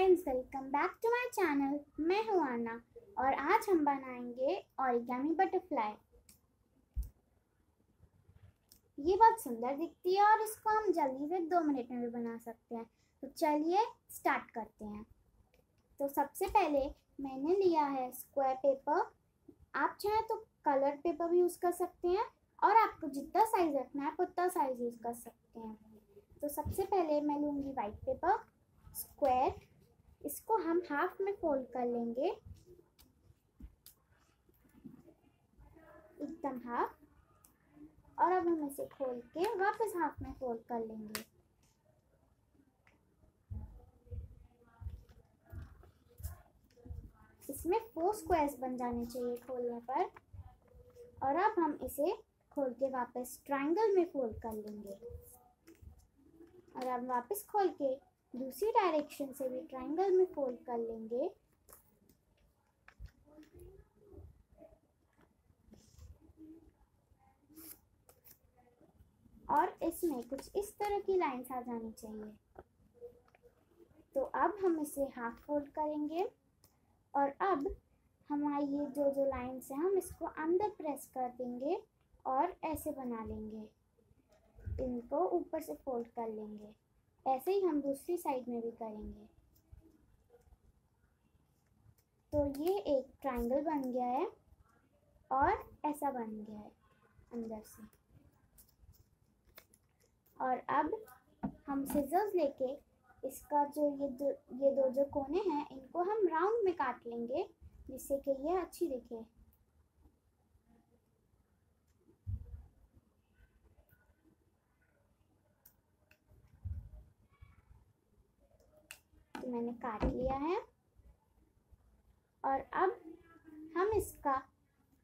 Friends, welcome back to my channel. मैं हूं आना और आज हम बनाएंगे ओरिगामी बटरफ्लाई। ये बहुत सुंदर दिखती है और इसको हम जल्दी से 2 मिनट में भी बना सकते हैं। तो चलिए स्टार्ट करते हैं। तो सबसे पहले मैंने लिया है स्क्वायर पेपर। आप चाहे तो कलर पेपर भी यूज़ कर सकते हैं और आपको जितना साइज रखना है आप उतना साइज यूज़ कर सकते हैं। तो सबसे पहले मैं लूँगी वाइट पेपर स्क्वायर। इसको हम हाफ में फोल्ड कर लेंगे, एकदम हाफ। और अब हम इसे खोल के वापस हाफ में फोल्ड कर लेंगे। इसमें 4 स्क्वायर्स बन जाने चाहिए खोलने पर। और अब हम इसे खोल के वापस ट्रायंगल में फोल्ड कर लेंगे। और अब वापस खोल के दूसरी डायरेक्शन से भी ट्रायंगल में फोल्ड कर लेंगे। और इसमें कुछ इस तरह की लाइंस आ जानी चाहिए। तो अब हम इसे हाफ फोल्ड करेंगे और अब हमारी ये जो लाइंस हैं हम इसको अंदर प्रेस कर देंगे और ऐसे बना लेंगे। इनको ऊपर से फोल्ड कर लेंगे। ऐसे ही हम दूसरी साइड में भी करेंगे। तो ये एक ट्रायंगल बन गया है और ऐसा बन गया है अंदर से। और अब हम सिजर्स लेके इसका ये दो कोने हैं इनको हम राउंड में काट लेंगे जिससे कि ये अच्छी दिखे। तो मैंने काट लिया है और अब हम इसका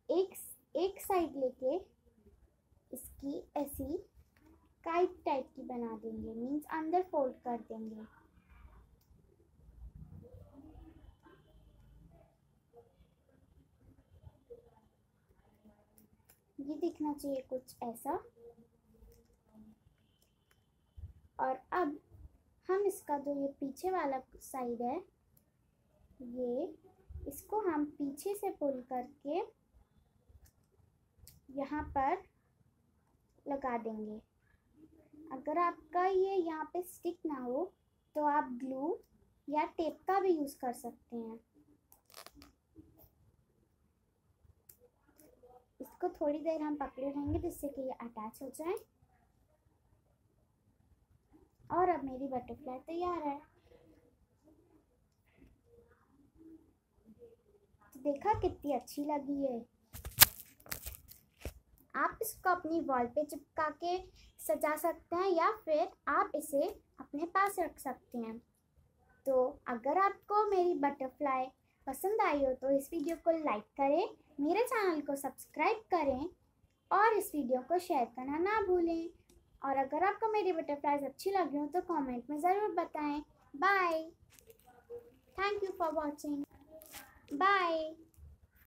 एक साइड लेके इसकी ऐसी काइट टाइप की बना देंगे, मीन्स अंदर फोल्ड कर देंगे। ये दिखना चाहिए कुछ ऐसा। और अब हम इसका जो ये पीछे वाला साइड है इसको हम पीछे से पुल करके यहाँ पर लगा देंगे। अगर आपका ये यहाँ पे स्टिक ना हो तो आप ग्लू या टेप का भी यूज़ कर सकते हैं। इसको थोड़ी देर हम पकड़े रहेंगे जिससे कि ये अटैच हो जाए। और अब मेरी बटरफ्लाई तैयार है। तो देखा कितनी अच्छी लगी है। आप इसको अपनी वॉल पे चिपका के सजा सकते हैं या फिर आप इसे अपने पास रख सकते हैं। तो अगर आपको मेरी बटरफ्लाई पसंद आई हो तो इस वीडियो को लाइक करें, मेरे चैनल को सब्सक्राइब करें और इस वीडियो को शेयर करना ना भूलें। और अगर आपको मेरी बटरफ्लाईज अच्छी लगी हो तो कमेंट में ज़रूर बताएं। Bye. Thank you for watching. Bye.